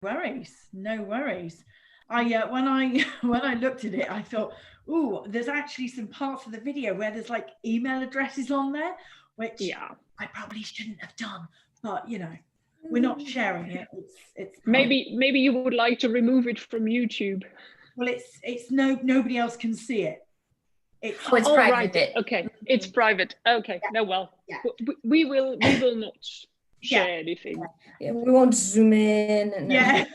Worries, no worries. I when I looked at it, I thought, oh, there's actually some parts of the video where there's like email addresses on there, which Yeah. I probably shouldn't have done. But we're not sharing it. It's Maybe you would like to remove it from YouTube. Well, it's nobody else can see it. It's private. Right. Okay, it's private. Okay, Yeah. no, well, Yeah. we will not share anything. Yeah, we won't zoom in. And yeah.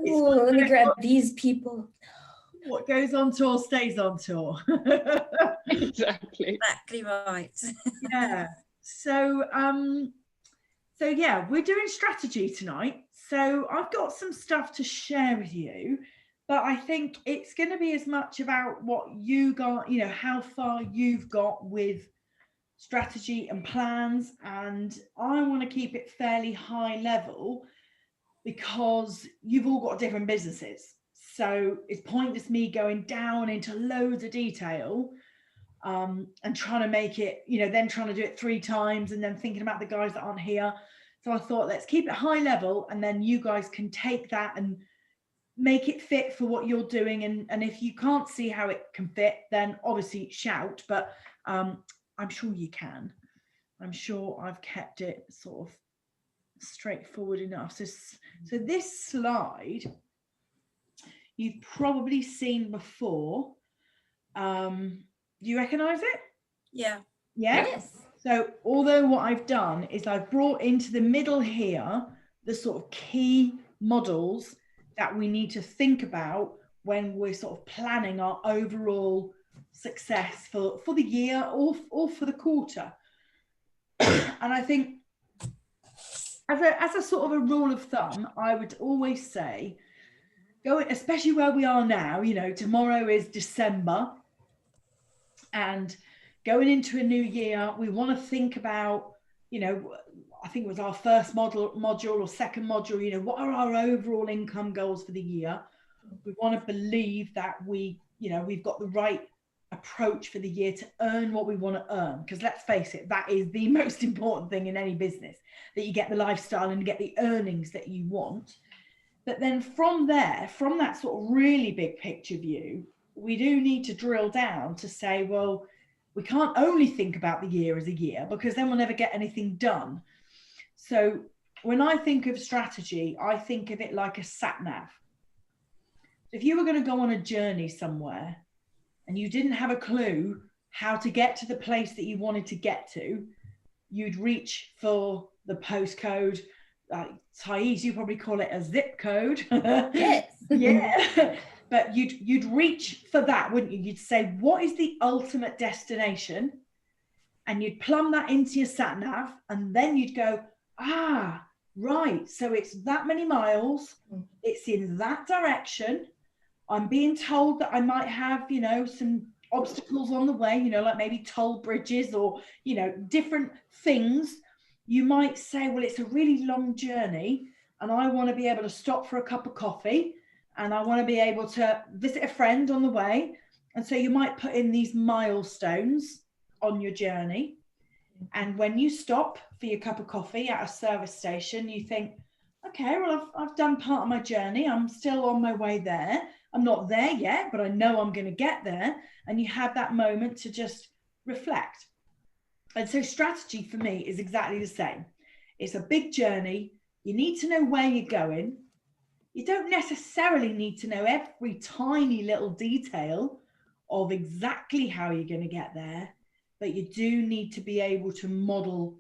Ooh, let me grab these people. What goes on tour stays on tour. Exactly. Exactly right. Yeah. So yeah, we're doing strategy tonight. So I've got some stuff to share with you, but I think it's going to be as much about what you got, how far you've got with strategy and plans. And I want to keep it fairly high level because you've all got different businesses. So it's pointless me going down into loads of detail and trying to make it, then trying to do it 3 times and then thinking about the guys that aren't here. So I thought, let's keep it high level, and then you guys can take that and make it fit for what you're doing. And if you can't see how it can fit, then obviously shout, but I'm sure you can. I'm sure I've kept it sort of straightforward enough. So this slide you've probably seen before. Do you recognize it? Yeah. Yes. So although what I've done is I've brought into the middle here the sort of key models that we need to think about when we're sort of planning our overall success for the year or for the quarter. And I think as a sort of a rule of thumb, I would always say, especially where we are now, tomorrow is December, and going into a new year, we want to think about, I think it was our first module or second module, what are our overall income goals for the year? We want to believe that we've got the right approach for the year to earn what we want to earn. Because let's face it, that is the most important thing in any business, that you get the lifestyle and you get the earnings that you want. But then from there, from that sort of really big picture view, we do need to drill down to say, well, we can't only think about the year as a year, because then we'll never get anything done. So when I think of strategy, I think of it like a sat nav. If you were going to go on a journey somewhere and you didn't have a clue how to get to the place that you wanted to get to, you'd reach for the postcode. Thais, you probably call it a zip code. Yes. Yeah. But you'd reach for that, wouldn't you? You'd say, what is the ultimate destination? And you'd plumb that into your sat nav, and then you'd go, right, so it's that many miles, it's in that direction. I'm being told that I might have, some obstacles on the way, like maybe toll bridges or, different things. You might say, well, it's a really long journey and I want to be able to stop for a cup of coffee and I want to be able to visit a friend on the way. And so you might put in these milestones on your journey. And when you stop for your cup of coffee at a service station, you think, okay, well, I've done part of my journey. I'm still on my way there. I'm not there yet, but I know I'm going to get there. And you have that moment to just reflect. And so strategy for me is exactly the same. It's a big journey. You need to know where you're going. You don't necessarily need to know every tiny little detail of exactly how you're going to get there, but you do need to be able to model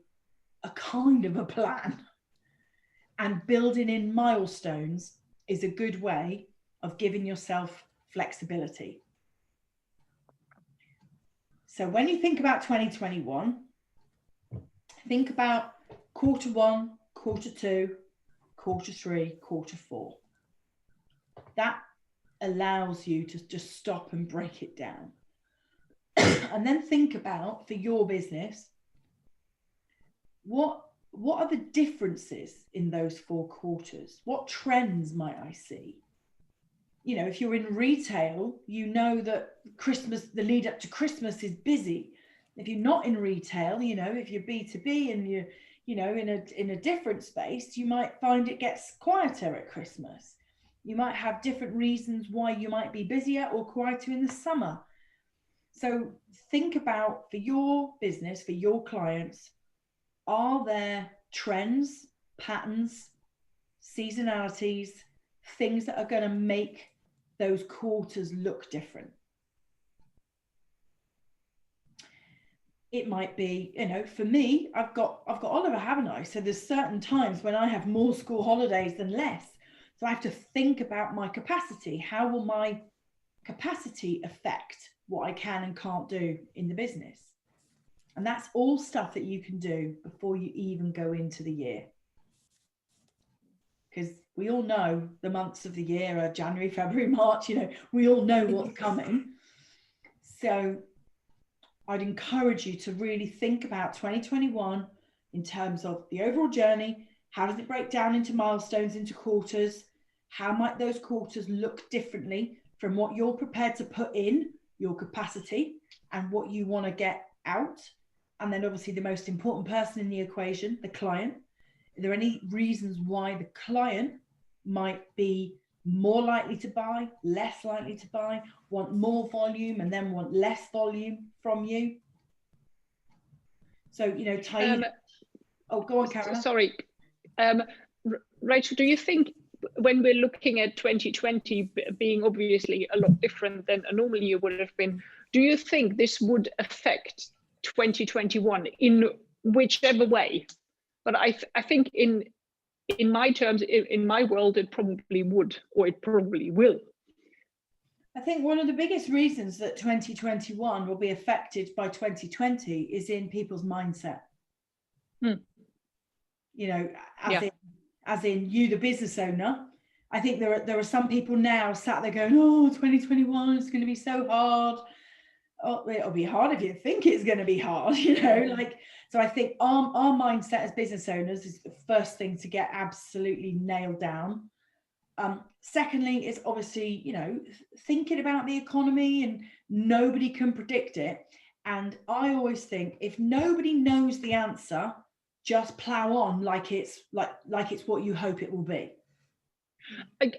a kind of a plan. And building in milestones is a good way of giving yourself flexibility. So when you think about 2021, think about quarter 1, quarter 2, quarter 3, quarter 4. That allows you to just stop and break it down. And then think about, for your business, what are the differences in those 4 quarters? What trends might I see? If you're in retail, that Christmas, the lead up to Christmas is busy. If you're not in retail, if you're B2B and you know, in a different space, you might find it gets quieter at Christmas. You might have different reasons why you might be busier or quieter in the summer. So think about, for your business, for your clients, are there trends, patterns, seasonalities, things that are going to make those quarters look different? It might be, you know, for me, I've got Oliver, haven't I? So there's certain times when I have more school holidays than less. So I have to think about my capacity. How will my capacity affect what I can and can't do in the business? And that's all stuff that you can do before you even go into the year. Because we all know the months of the year are January, February, March, you know, we all know what's coming. So I'd encourage you to really think about 2021 in terms of the overall journey. How does it break down into milestones, into quarters? How might those quarters look differently from what you're prepared to put in, your capacity, and what you want to get out? And then obviously the most important person in the equation, the client. Are there any reasons why the client might be more likely to buy, less likely to buy, want more volume and then want less volume from you? So, you know, tiny. Oh, go on, Karen. Sorry. Rachel, do you think when we're looking at 2020 being obviously a lot different than a normal year would have been, do you think this would affect 2021 in whichever way? But I think in my terms, in my world, it probably would, or it probably will. I think one of the biggest reasons that 2021 will be affected by 2020 is in people's mindset. You know, as in you, the business owner. I think there are some people now sat there going, oh, 2021 is going to be so hard. Oh, it'll be hard if you think it's going to be hard, you know, like, so I think our mindset as business owners is the first thing to get absolutely nailed down. Secondly, is obviously, you know, thinking about the economy, and nobody can predict it. And I always think if nobody knows the answer, just plow on like it's what you hope it will be.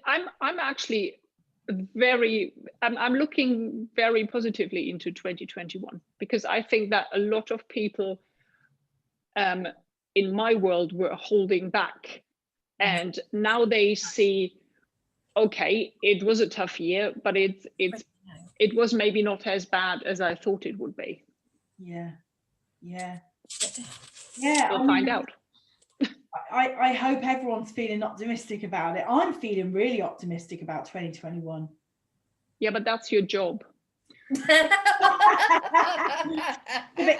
I'm actually I'm looking very positively into 2021, because I think that a lot of people in my world were holding back, and now they see, okay, it was a tough year, but it was maybe not as bad as I thought it would be. Yeah. We'll find out. I hope everyone's feeling optimistic about it. I'm feeling really optimistic about 2021. Yeah, but that's your job. But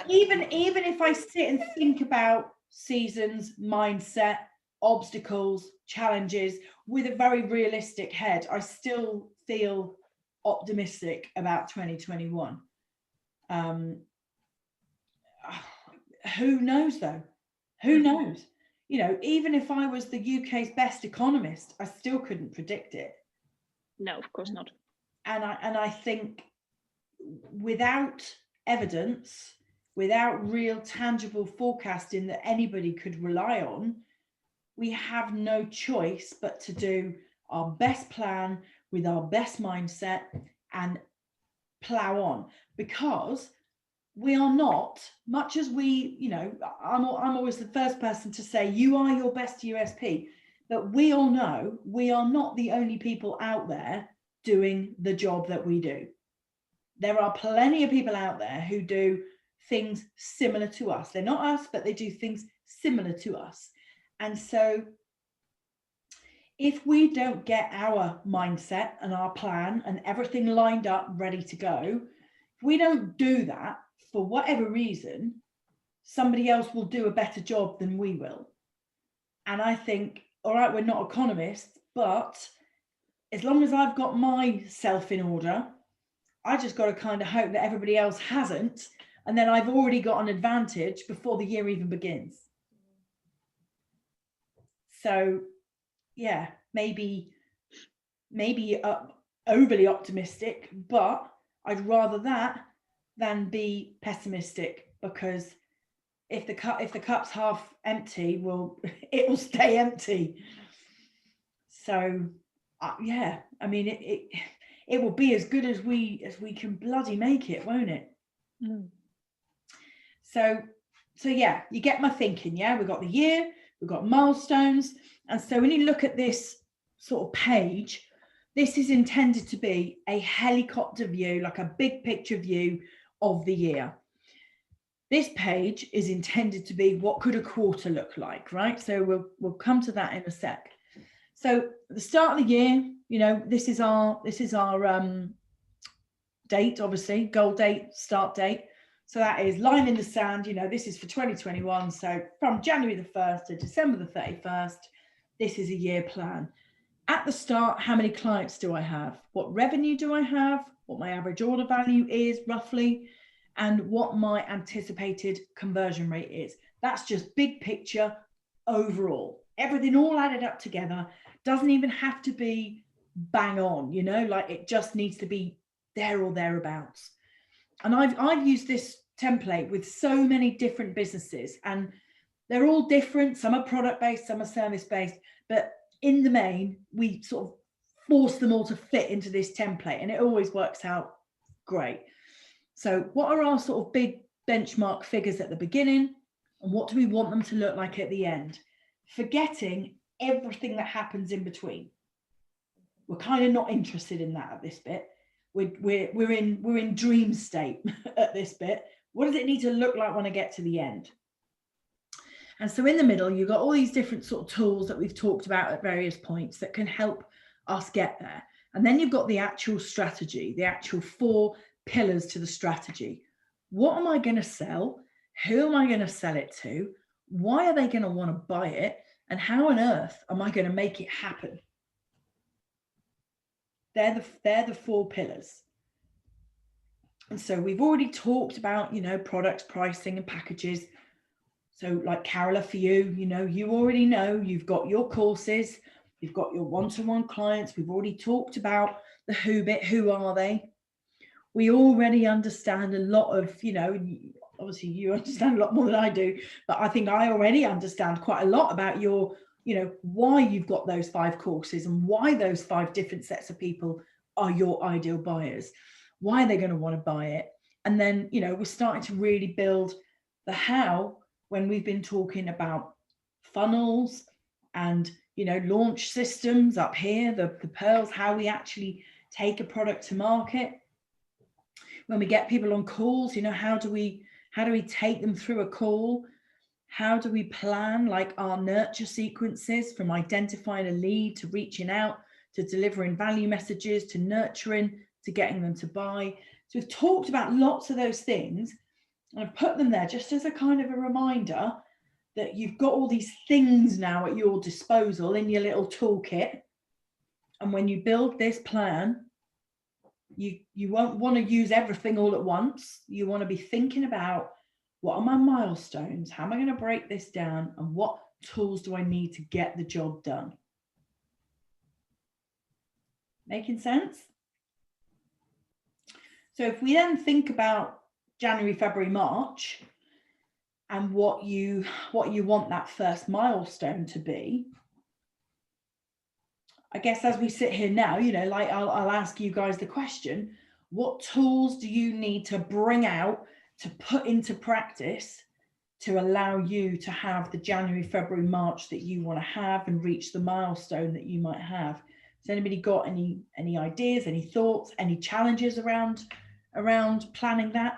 even if I sit and think about seasons, mindset, obstacles, challenges with a very realistic head, I still feel optimistic about 2021. Who knows though? Who knows? You know, even if I was the UK's best economist, I still couldn't predict it. No, of course not. And I think without evidence, without real tangible forecasting that anybody could rely on, we have no choice but to do our best plan with our best mindset and plow on, because we are not, much as we, you know, I'm always the first person to say you are your best USP, but we all know we are not the only people out there doing the job that we do. There are plenty of people out there who do things similar to us. They're not us, but they do things similar to us. And so if we don't get our mindset and our plan and everything lined up, ready to go, if we don't do that, for whatever reason, somebody else will do a better job than we will. And I think, all right, we're not economists, but as long as I've got myself in order, I just got to kind of hope that everybody else hasn't. And then I've already got an advantage before the year even begins. So, yeah, maybe overly optimistic, but I'd rather that than be pessimistic, because if the cup's half empty, well, it will stay empty. So yeah, I mean, it will be as good as we can bloody make it, won't it? Mm. So yeah, you get my thinking. Yeah, we've got the year, we've got milestones, and so when you look at this sort of page, this is intended to be a helicopter view, like a big picture view of the year. This page is intended to be what could a quarter look like, right? So we'll come to that in a sec. So at the start of the year, you know, this is our date, obviously, goal date, start date. So that is line in the sand, you know, this is for 2021. So from January the 1st to December the 31st, this is a year plan. At the start, how many clients do I have? What revenue do I have? What my average order value is roughly, and what my anticipated conversion rate is. That's just big picture overall. Everything all added up together. Doesn't even have to be bang on, you know, like it just needs to be there or thereabouts. And I've used this template with so many different businesses, and they're all different. Some are product based, some are service based, but in the main, we sort of force them all to fit into this template, and it always works out great. So what are our sort of big benchmark figures at the beginning, and what do we want them to look like at the end? Forgetting everything that happens in between. We're kind of not interested in that at this bit. We're in dream state at this bit. What does it need to look like when I get to the end? And so in the middle, you've got all these different sort of tools that we've talked about at various points that can help us get there. And then you've got the actual strategy, the actual 4 pillars to the strategy. What am I going to sell? Who am I going to sell it to? Why are they going to want to buy it? And how on earth am I going to make it happen? They're the 4 pillars. And so we've already talked about, you know, products, pricing and packages. So like Carola, for you, you know, you already know you've got your courses, you've got your one-to-one clients. We've already talked about the who bit, who are they? We already understand a lot of, you know, obviously you understand a lot more than I do, but I think I already understand quite a lot about your, you know, why you've got those 5 courses and why those 5 different sets of people are your ideal buyers, why they're going to want to buy it. And then, you know, we're starting to really build the how when we've been talking about funnels and, you know, launch systems up here, the pearls, how we actually take a product to market. When we get people on calls, you know, how do we take them through a call? How do we plan like our nurture sequences, from identifying a lead to reaching out to delivering value messages to nurturing to getting them to buy? So we've talked about lots of those things, and I've put them there just as a kind of a reminder that you've got all these things now at your disposal in your little toolkit. And when you build this plan, you won't want to use everything all at once. You want to be thinking about, what are my milestones? How am I going to break this down? And what tools do I need to get the job done? Making sense? So if we then think about January, February, March, and what you want that first milestone to be, I guess as we sit here now, you know, like I'll ask you guys the question, what tools do you need to bring out to put into practice to allow you to have the January, February, March that you want to have and reach the milestone that you might have? Has anybody got any ideas, any thoughts, any challenges around planning that?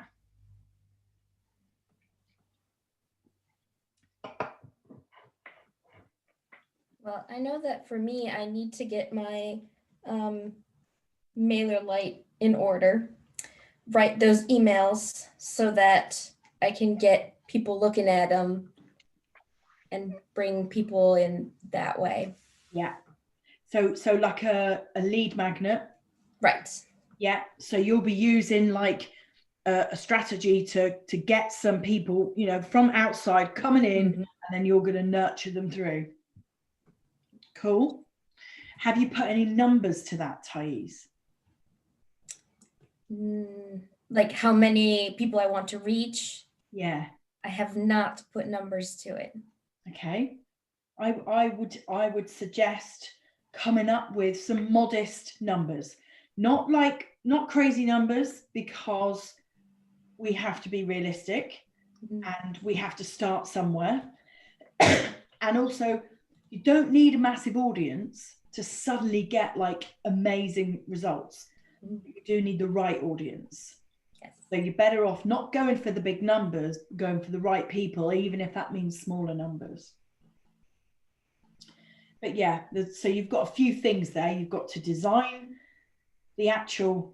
Well, I know that for me, I need to get my mailer light in order, write those emails so that I can get people looking at them and bring people in that way. Yeah. So like a lead magnet. Right. Yeah. So you'll be using like a strategy to get some people, you know, from outside coming in, and then you're going to nurture them through. Cool. Have you put any numbers to that, Thais? Like how many people I want to reach? Yeah. I have not put numbers to it. Okay. I would suggest coming up with some modest numbers, not crazy numbers, because we have to be realistic and we have to start somewhere. And also, you don't need a massive audience to suddenly get like amazing results. You do need the right audience. Yes. So you're better off not going for the big numbers, going for the right people, even if that means smaller numbers. But yeah, so you've got a few things there. You've got to design the actual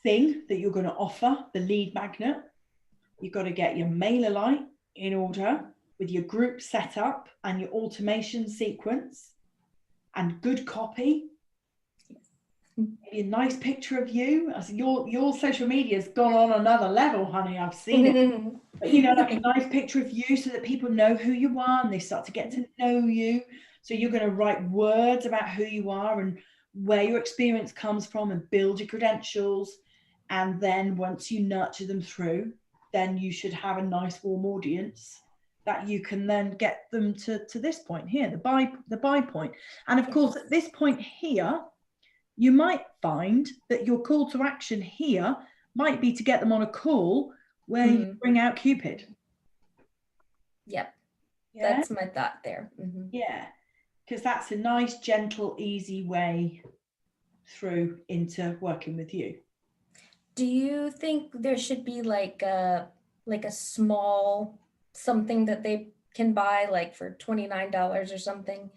thing that you're going to offer, the lead magnet. You've got to get your MailerLite in order with your group setup and your automation sequence and good copy. A nice picture of you. As your social media has gone on another level, honey. I've seen it. But you know, like a nice picture of you so that people know who you are and they start to get to know you. So you're going to write words about who you are and where your experience comes from and build your credentials. And then once you nurture them through, then you should have a nice warm audience that you can then get them to this point here, the buy point. And of course, at this point here, you might find that your call to action here might be to get them on a call where you bring out Cupid. Yep. Yeah? That's my thought there. Yeah, because that's a nice, gentle, easy way through into working with you. Do you think there should be like a small something that they can buy, like for $29 or something,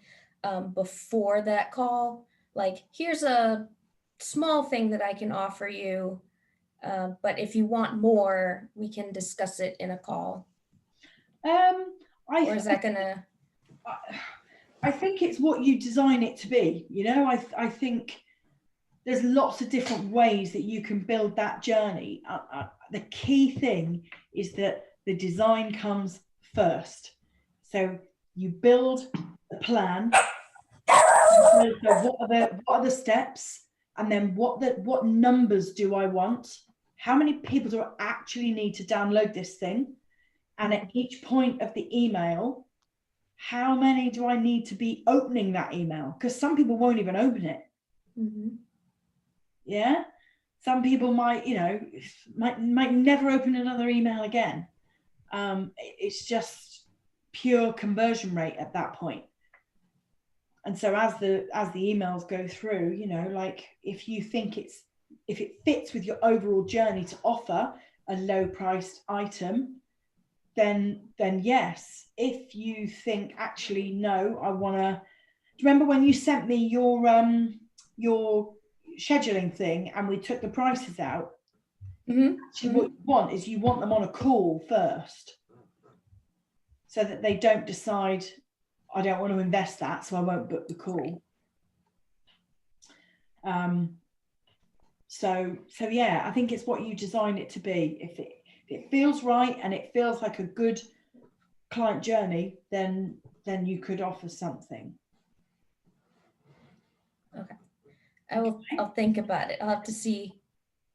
before that call? Like, here's a small thing that I can offer you, but if you want more, we can discuss it in a call. Or is that gonna? I think it's what you design it to be. You know, I think there's lots of different ways that you can build that journey. The key thing is that the design comes first. So you build a plan. So what are the steps? And then what numbers do I want? How many people do I actually need to download this thing? And at each point of the email, how many do I need to be opening that email? Because some people won't even open it. Yeah. Some people might never open another email again. It's just pure conversion rate at that point. And so as the emails go through, you know, like if you think if it fits with your overall journey to offer a low priced item, then yes. If you think actually, no, I want to, do you remember when you sent me your scheduling thing and we took the prices out? Actually, what you want is you want them on a call first so that they don't decide, I don't want to invest that, so I won't book the call. So yeah, I think it's what you design it to be. If it feels right and it feels like a good client journey, then you could offer something. Okay. I'll think about it. I'll have to see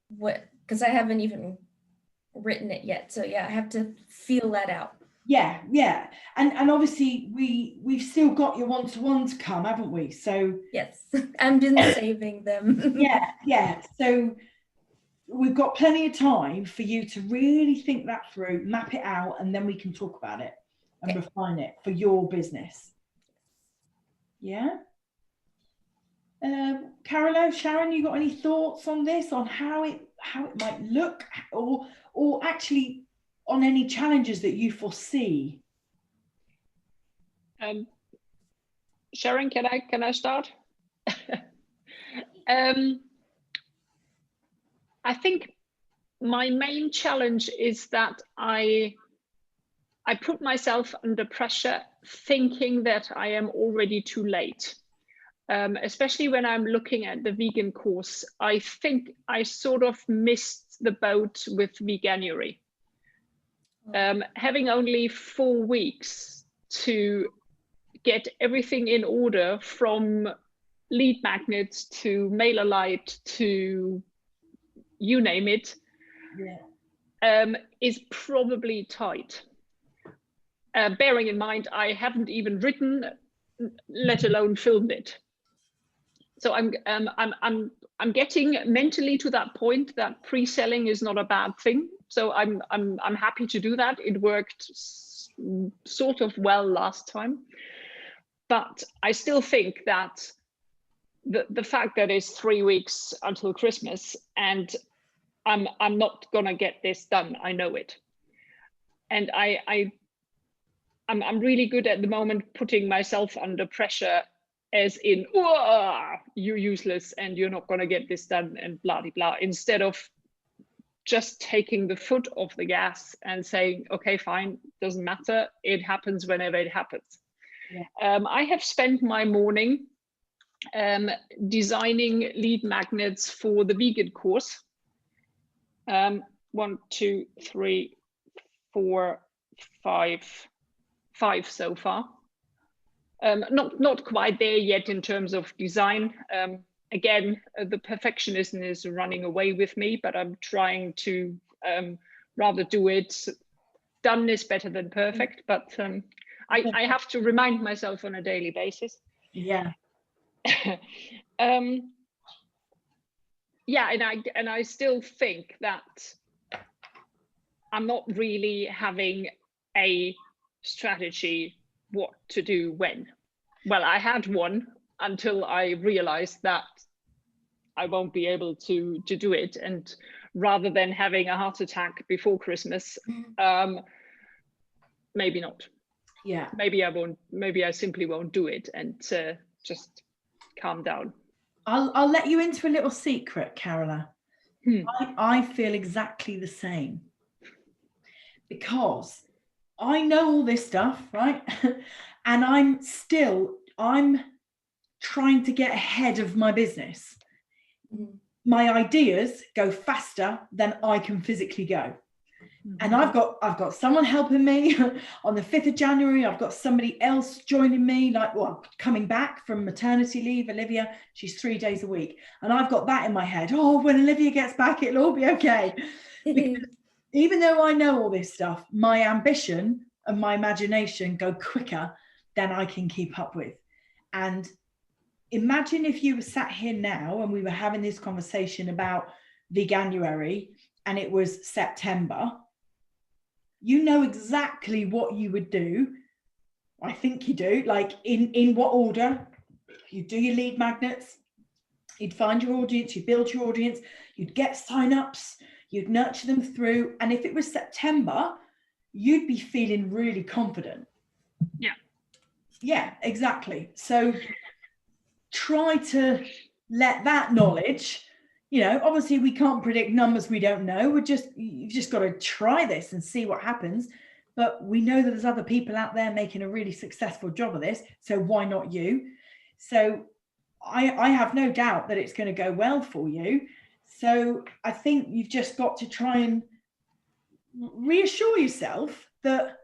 because I haven't even written it yet. So yeah, I have to feel that out. Yeah. And obviously we've still got your one-to-ones come, haven't we? So yes, I've been saving them. yeah. So we've got plenty of time for you to really think that through, map it out, and then we can talk about it and refine it for your business. Yeah. Carola, Sharon, you got any thoughts on this, on how it might look, or actually on any challenges that you foresee? Sharon, can I start? I think my main challenge is that I put myself under pressure thinking that I am already too late. Especially when I'm looking at the vegan course, I think I sort of missed the boat with Veganuary. Having only 4 weeks to get everything in order, from lead magnets to MailerLite to you name it, is probably tight. bearing in mind, I haven't even written, let alone filmed it. So I'm getting mentally to that point that pre-selling is not a bad thing. So I'm happy to do that. It worked sort of well last time, but I still think that the fact that it's 3 weeks until Christmas and I'm not gonna get this done. I know it, and I'm really good at the moment putting myself under pressure, as in, you're useless and you're not gonna get this done and blah blah blah, instead of just taking the foot off the gas and saying, okay, fine, doesn't matter. It happens whenever it happens. Yeah. I have spent my morning designing lead magnets for the vegan course. 1, 2, 3, 4, 5 so far. Not quite there yet in terms of design. Again, the perfectionism is running away with me, but I'm trying to rather do it. Done is better than perfect, but I have to remind myself on a daily basis. Yeah. Yeah, and I still think that I'm not really having a strategy what to do when. Well, I had one until I realized that I won't be able to do it, and rather than having a heart attack before Christmas, maybe not. Yeah. Maybe I won't. Maybe I simply won't do it and just calm down. I'll let you into a little secret, Carola. I feel exactly the same, because I know all this stuff, right? And I'm trying to get ahead of my business. My ideas go faster than I can physically go. And I've got someone helping me on the 5th of January. I've got somebody else joining me, coming back from maternity leave, Olivia. She's 3 days a week. And I've got that in my head. Oh, when Olivia gets back, it'll all be okay. Because even though I know all this stuff, my ambition and my imagination go quicker than I can keep up with. And imagine if you were sat here now and we were having this conversation about Veganuary and it was September. You know exactly what you would do. I think you do, like in what order. You do your lead magnets, you'd find your audience, you build your audience, you'd get signups, you'd nurture them through. And if it was September, you'd be feeling really confident. Yeah. Yeah, exactly. So try to let that knowledge, obviously we can't predict numbers we don't know. You've just got to try this and see what happens. But we know that there's other people out there making a really successful job of this. So why not you? So I have no doubt that it's going to go well for you. So I think you've just got to try and reassure yourself that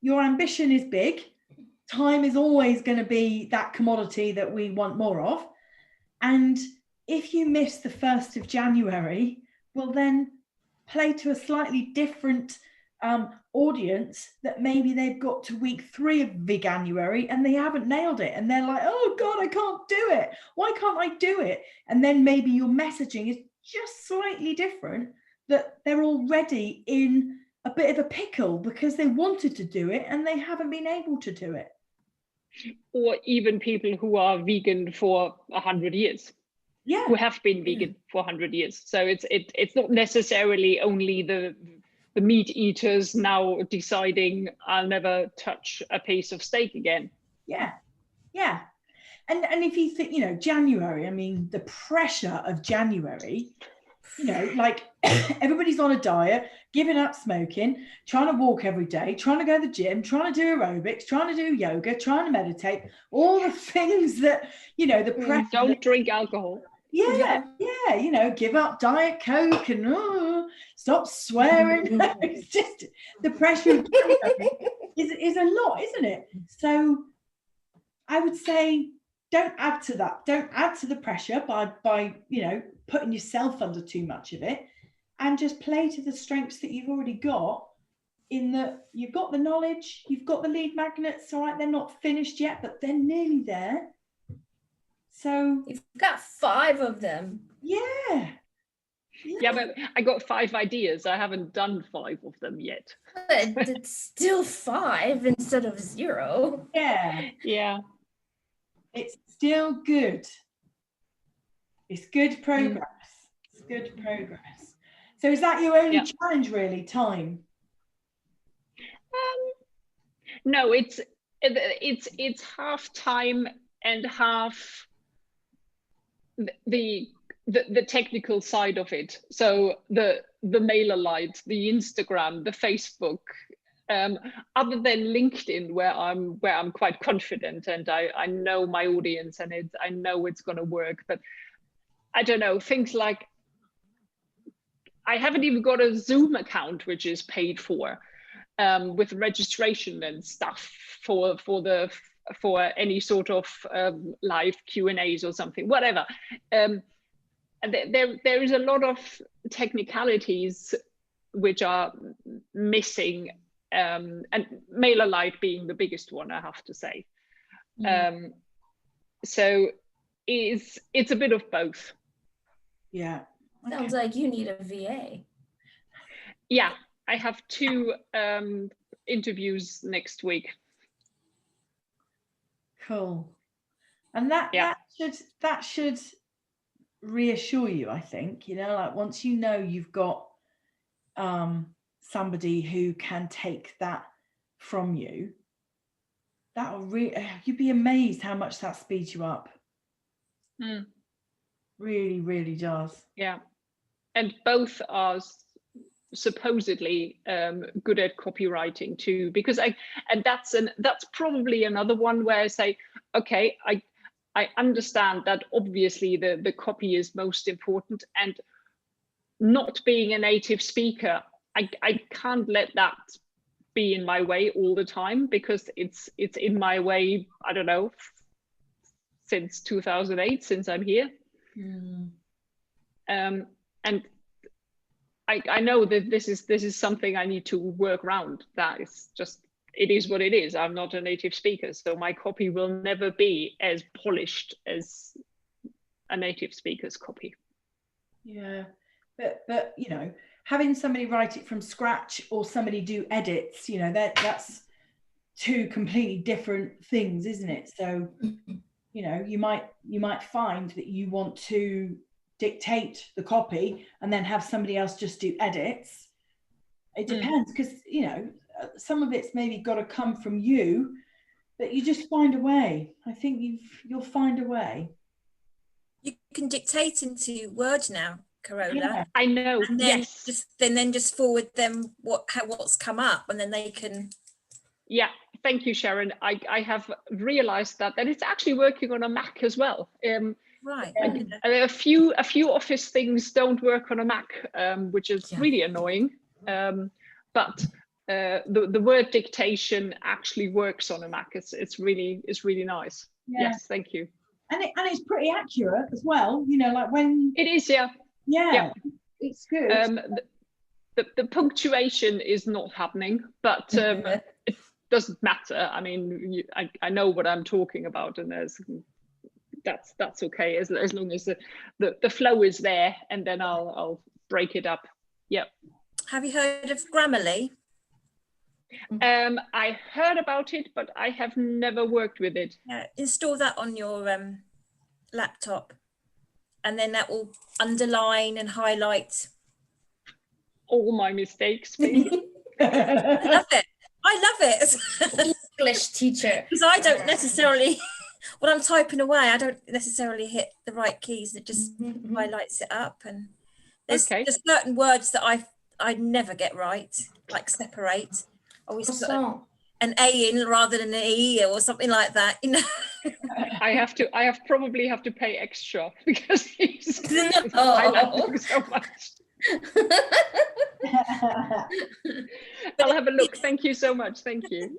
your ambition is big. Time is always going to be that commodity that we want more of. And if you miss the 1st of January, well, then play to a slightly different audience that maybe they've got to week 3 of Veganuary and they haven't nailed it. And they're like, oh God, I can't do it. Why can't I do it? And then maybe your messaging is just slightly different, that they're already in a bit of a pickle because they wanted to do it and they haven't been able to do it. Or even people who are vegan for 100 years. Yeah. Who have been vegan for 100 years. So it's not necessarily only the meat eaters now deciding I'll never touch a piece of steak again. Yeah. Yeah. And if you think, January, I mean, the pressure of January, like everybody's on a diet, giving up smoking, trying to walk every day, trying to go to the gym, trying to do aerobics, trying to do yoga, trying to meditate, all the things that, the pressure. Don't drink alcohol. Yeah, give up Diet Coke and stop swearing. It's just the pressure is a lot, isn't it? So I would say don't add to that. Don't add to the pressure by putting yourself under too much of it, and just play to the strengths that you've already got in that you've got the knowledge, you've got the lead magnets, all right, they're not finished yet, but they're nearly there. So you've got 5 of them. Yeah, but I got 5 ideas. I haven't done 5 of them yet. But it's still 5 instead of 0. Yeah. It's still good. It's good progress. It's good progress. So is that your only challenge, really? Time? No, it's half time and half the technical side of it. So the mailer light, the Instagram, the Facebook, other than LinkedIn, where I'm quite confident and I know my audience and I know it's going to work. But I don't know, things like I haven't even got a Zoom account which is paid for, with registration and stuff for any sort of live Q&As or something, whatever. And there is a lot of technicalities which are missing, and MailerLite being the biggest one, I have to say. So it's a bit of both. Yeah. Sounds like you need a VA. Yeah, I have 2 interviews next week. Cool. And that should reassure you, I think, you know, like once you know you've got somebody who can take that from you, that'll you'd be amazed how much that speeds you up. Really, really does. Yeah. And both are supposedly good at copywriting too, because that's probably another one where I say, okay, I understand that obviously the copy is most important, and not being a native speaker, I can't let that be in my way all the time, because it's in my way, I don't know, since 2008, since I'm here. And I know that this is something I need to work around. That is just, it is what it is. I'm not a native speaker, so my copy will never be as polished as a native speaker's copy. Yeah, but you know, having somebody write it from scratch or somebody do edits, you know, that's 2 completely different things, isn't it? So, you know, you might find that you want to dictate the copy and then have somebody else just do edits. It depends, because you know, some of it's maybe got to come from you, but you just find a way. I think you'll find a way. You can dictate into Word now, Carola. Yeah, I know. And then yes. just forward them what's come up, and then they can. Yeah, thank you, Sharon. I have realized that it's actually working on a Mac as well. Right. A few Office things don't work on a Mac, which is really annoying. But the word dictation actually works on a Mac. It's really nice. Yeah. Yes, thank you. And it's pretty accurate as well. You know, like when it is. Yeah. It's good. The punctuation is not happening, but it doesn't matter. I mean, I know what I'm talking about, and that's okay as long as the flow is there, and then I'll break it up. Yeah. Have you heard of Grammarly? I heard about it, but I have never worked with it. Yeah, install that on your laptop, and then that will underline and highlight all my mistakes. I love it. I love it. English teacher. Because I don't necessarily, when I'm typing away, I don't necessarily hit the right keys. It just highlights it up. And there's certain words that I never get right, like separate. I always put an A in rather than an E or something like that, you know. I probably have to pay extra because he's highlighting so much. I'll have a look. Thank you so much. Thank you.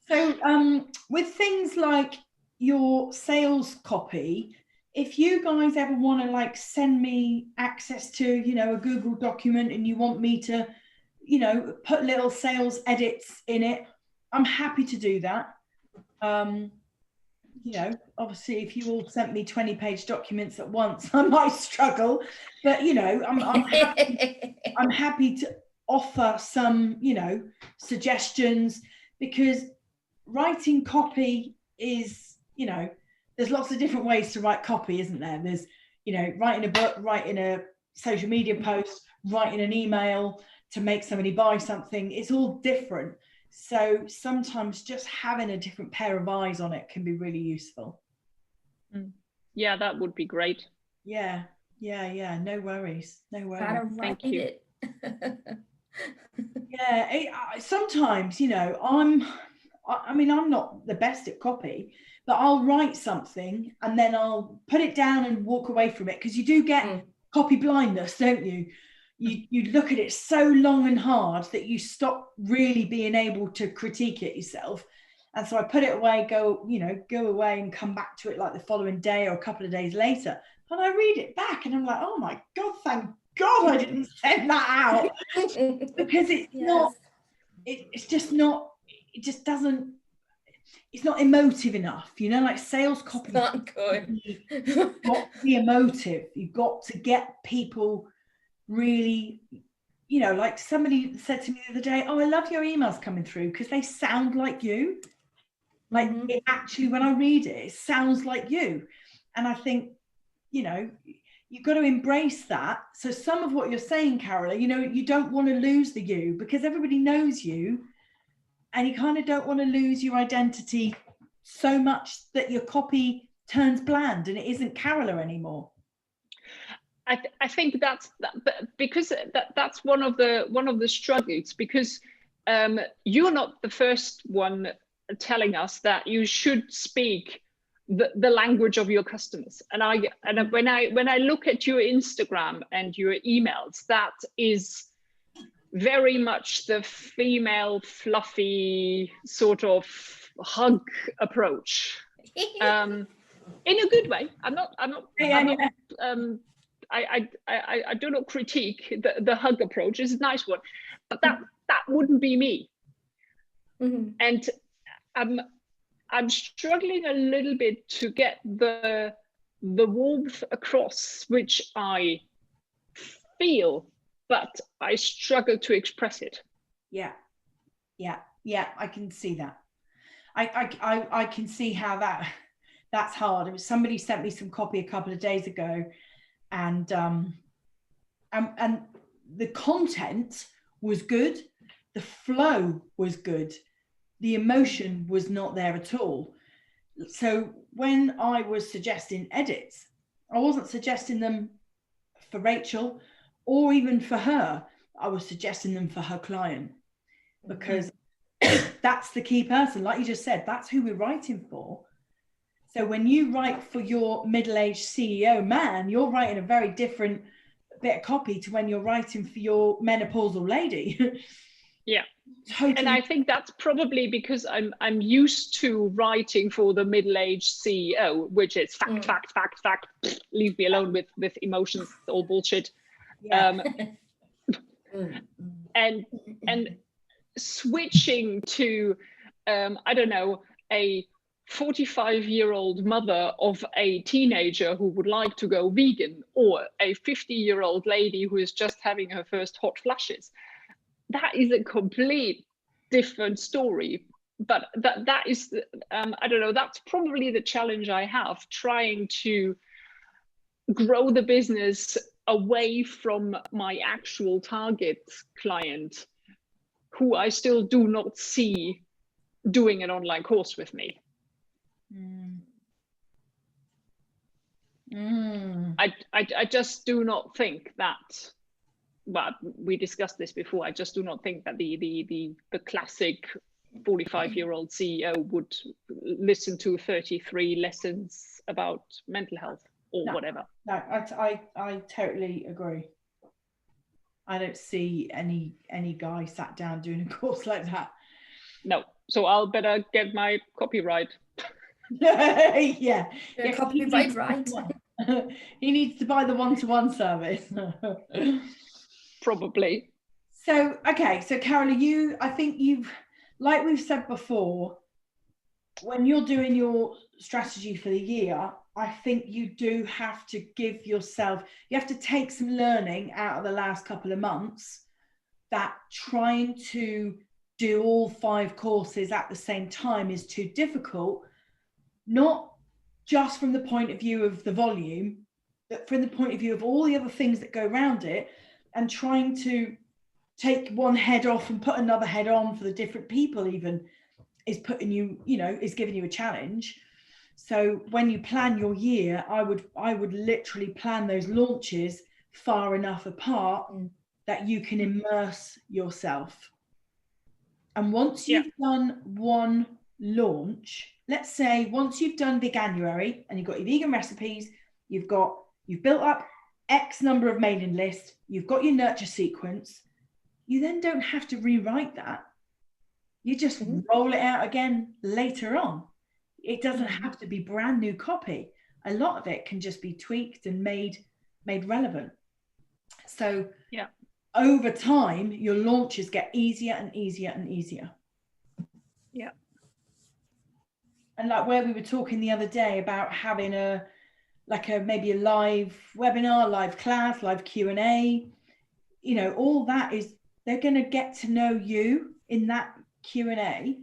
So with things like your sales copy, if you guys ever want to like send me access to, you know, a Google document and you want me to you know, put little sales edits in it. I'm happy to do that. You know, obviously, if you all sent me 20-page documents at once, I might struggle. But, you know, I'm happy to offer some, you know, suggestions, because writing copy is, you know, there's lots of different ways to write copy, isn't there? There's, you know, writing a book, writing a social media post, writing an email to make somebody buy something. It's all different. So sometimes just having a different pair of eyes on it can be really useful. Yeah, that would be great. Yeah. No worries. Thank you. Yeah, sometimes, you know, I mean, I'm not the best at copy, but I'll write something and then I'll put it down and walk away from it, because you do get copy blindness, don't you? You look at it so long and hard that you stop really being able to critique it yourself. And so I put it away, go away and come back to it like the following day or a couple of days later. And I read it back and I'm like, oh my God, thank God I didn't send that out. Because it's not, it's just not, it just doesn't, it's not emotive enough, you know, like sales copy. It's not good. You've got to be emotive. You've got to get people really, you know, like somebody said to me the other day, oh, I love your emails coming through because they sound like you. Like it actually, when I read it, it sounds like you. And I think, you know, you've got to embrace that. So some of what you're saying, Carola, you know, you don't want to lose the you, because everybody knows you, and you kind of don't want to lose your identity so much that your copy turns bland and it isn't Carola anymore. I think that's because that's one of the struggles, because you're not the first one telling us that you should speak the language of your customers. And when I look at your Instagram and your emails, that is very much the female fluffy sort of hug approach, in a good way. I do not critique the hug approach. It's a nice one, but that wouldn't be me. And I'm struggling a little bit to get the warmth across, which I feel, but I struggle to express it. Yeah, I can see that. I can see how that's hard. It was somebody sent me some copy a couple of days ago, and the content was good, the flow was good, the emotion was not there at all. So when I was suggesting edits, I wasn't suggesting them for Rachel or even for her. I was suggesting them for her client, because that's the key person. Like you just said, that's who we're writing for. So when you write for your middle-aged CEO man, you're writing a very different bit of copy to when you're writing for your menopausal lady. Yeah. Totally. And I think that's probably because I'm used to writing for the middle-aged CEO, which is fact, leave me alone with emotions, all bullshit. Yeah. And switching to I don't know, a 45-year-old mother of a teenager who would like to go vegan, or a 50-year-old lady who is just having her first hot flashes. That is a complete different story. But that is, I don't know, that's probably the challenge I have, trying to grow the business away from my actual target client, who I still do not see doing an online course with me. I just do not think that, well, we discussed this before, I just do not think that the classic 45-year-old CEO would listen to 33 lessons about mental health or whatever. No, I totally agree. I don't see any guy sat down doing a course like that. No, so I'll better get my copyright. Yeah, copyright right. He needs to buy the one-to-one service. Probably. So, okay, so Carola, I think you've, like we've said before, when you're doing your strategy for the year, I think you do have to give yourself, you have to take some learning out of the last couple of months, that trying to do all 5 courses at the same time is too difficult, not just from the point of view of the volume, but from the point of view of all the other things that go around it, and trying to take one head off and put another head on for the different people even is putting you, is giving you a challenge. So when you plan your year, I would literally plan those launches far enough apart that you can immerse yourself. And once you've done one launch, let's say once you've done Veganuary and you've got your vegan recipes, you've built up X number of mailing lists, you've got your nurture sequence, you then don't have to rewrite that. You just roll it out again later on. It doesn't have to be brand new copy. A lot of it can just be tweaked and made relevant. So over time, your launches get easier and easier and easier. Yeah. And like where we were talking the other day about having maybe a live webinar, live class, live Q&A, all that is, they're going to get to know you in that Q&A,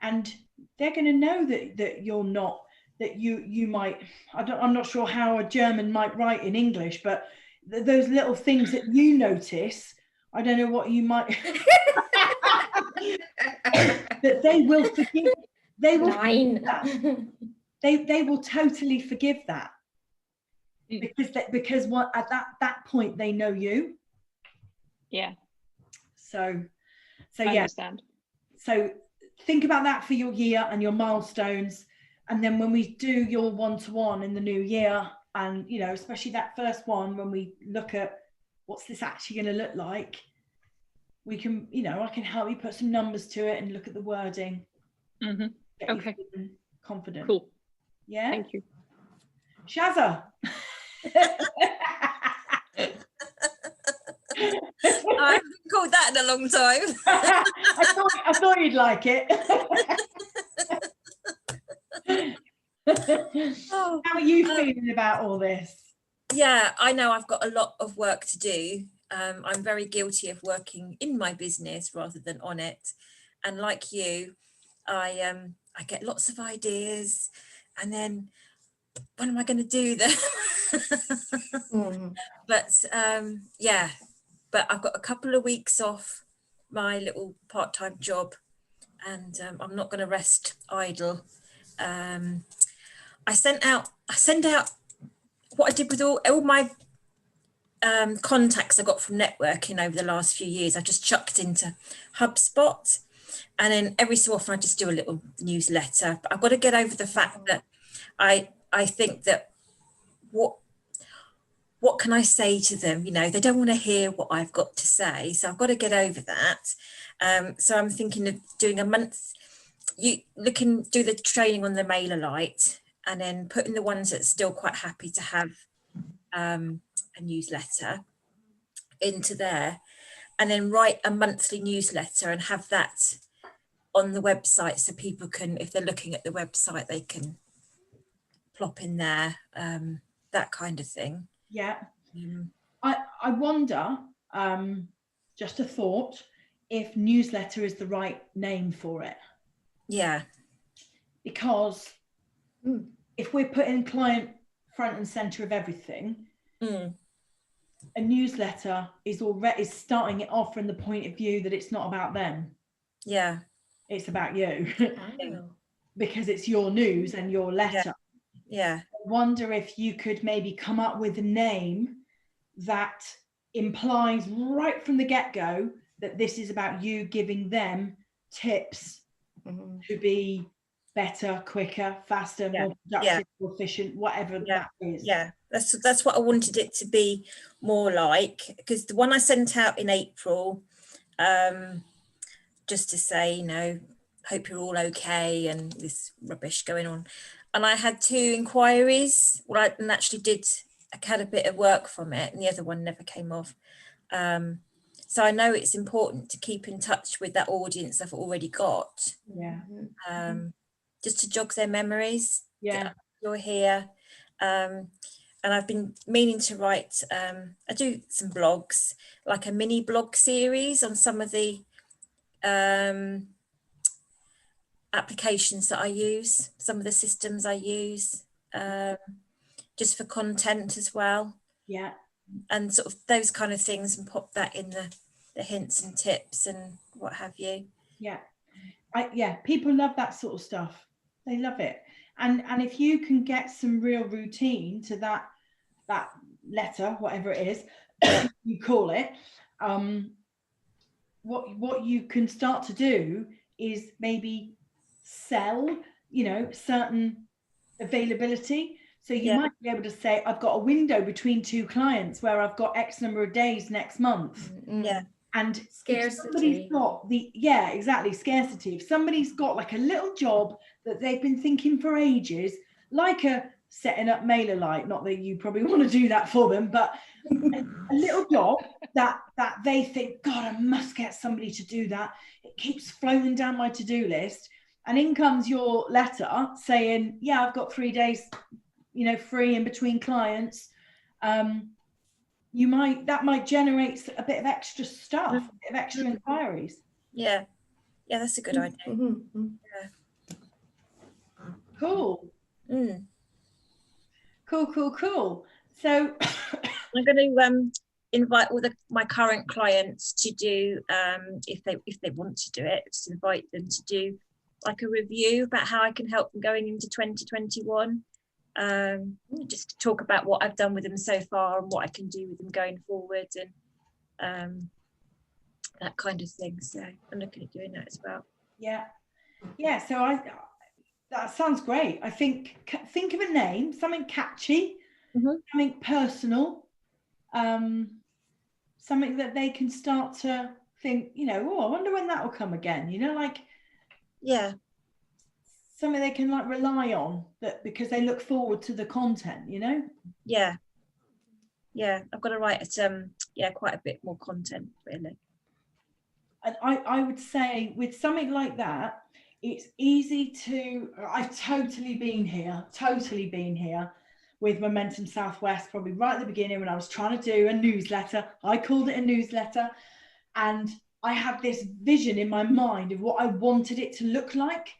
and they're going to know that you're not, that you might, I'm not sure how a German might write in English, but those little things that you notice, I don't know what you might that they will forgive. They will forgive that. They will totally forgive that, because what at that point they know you. Yeah. So I understand. So think about that for your year and your milestones, and then when we do your one-to-one in the new year, and especially that first one, when we look at what's this actually going to look like, we can, I can help you put some numbers to it and look at the wording. Okay. Confident. Cool. Yeah. Thank you. Shazza. I haven't been called that in a long time. I thought you'd like it. How are you feeling about all this? Yeah, I know I've got a lot of work to do. I'm very guilty of working in my business rather than on it. And like you, I get lots of ideas, and then when am I going to do them? But but I've got a couple of weeks off my little part-time job, and I'm not going to rest idle. I send out what I did with all my contacts I got from networking over the last few years. I just chucked into HubSpot, and then every so often I just do a little newsletter. But I've got to get over the fact that I think that what can I say to them? They don't want to hear what I've got to say. So I've got to get over that. So I'm thinking of doing a month, do the training on the MailerLite, and then putting the ones that are still quite happy to have a newsletter into there, and then write a monthly newsletter and have that on the website, so people can, if they're looking at the website, they can plop in there, that kind of thing. Yeah. I wonder, just a thought, if newsletter is the right name for it. Yeah. Because if we're putting client front and center of everything, a newsletter is starting it off from the point of view that it's not about them. Yeah. It's about you. Because it's your news and your letter. Yeah. I wonder if you could maybe come up with a name that implies right from the get-go that this is about you giving them tips to be better, quicker, faster, more productive, more efficient, whatever that is. Yeah, that's what I wanted it to be more like, because the one I sent out in April, just to say, hope you're all okay, and this rubbish going on. And I had 2 inquiries. Well, I had a bit of work from it, and the other one never came off. So I know it's important to keep in touch with that audience I've already got, Yeah. just to jog their memories. Yeah. You're here. And I've been meaning to write, I do some blogs, like a mini blog series on some of the applications that I use, some of the systems I use, just for content as well. Yeah. And sort of those kind of things, and pop that in the hints and tips and what have you. Yeah. People love that sort of stuff. They love it. And if you can get some real routine to that letter, whatever it is you call it, what you can start to do is maybe sell, certain availability. So you might be able to say, I've got a window between two clients where I've got X number of days next month. Yeah. And Scarcity. somebody's got exactly, scarcity. If somebody's got like a little job that they've been thinking for ages, like setting up MailerLite, not that you probably want to do that for them, but a little job that they think, God, I must get somebody to do that. It keeps floating down my to-do list. And in comes your letter saying, yeah, I've got 3 days, free in between clients. That might generate a bit of extra stuff, a bit of extra inquiries. Yeah, that's a good idea. Yeah. Cool. Cool. So I'm going to invite all my current clients to do, if they want to do it, just invite them to do like a review about how I can help them going into 2021. Just to talk about what I've done with them so far and what I can do with them going forward, and that kind of thing. So I'm looking at doing that as well. Yeah. So that sounds great. I think of a name, something catchy, something personal, something that they can start to think, I wonder when that will come again. Something they can rely on, that because they look forward to the content. Yeah. I've got to write quite a bit more content, really. And I would say with something like that, it's easy to, I've totally been here with Momentum Southwest, probably right at the beginning when I was trying to do a newsletter. I called it a newsletter, and I had this vision in my mind of what I wanted it to look like.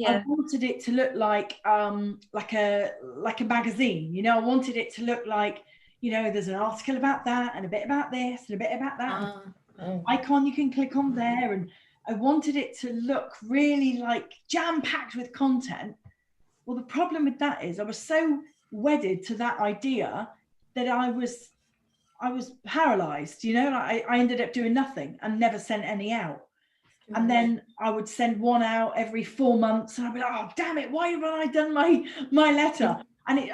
I wanted it to look like a magazine. I wanted it to look like, there's an article about that and a bit about this and a bit about that. Icon you can click on there, and I wanted it to look really like jam-packed with content. Well, the problem with that is I was so wedded to that idea that I was paralyzed. I ended up doing nothing and never sent any out. And then I would send one out every 4 months, and I'd be like, oh damn it, why haven't I done my letter? And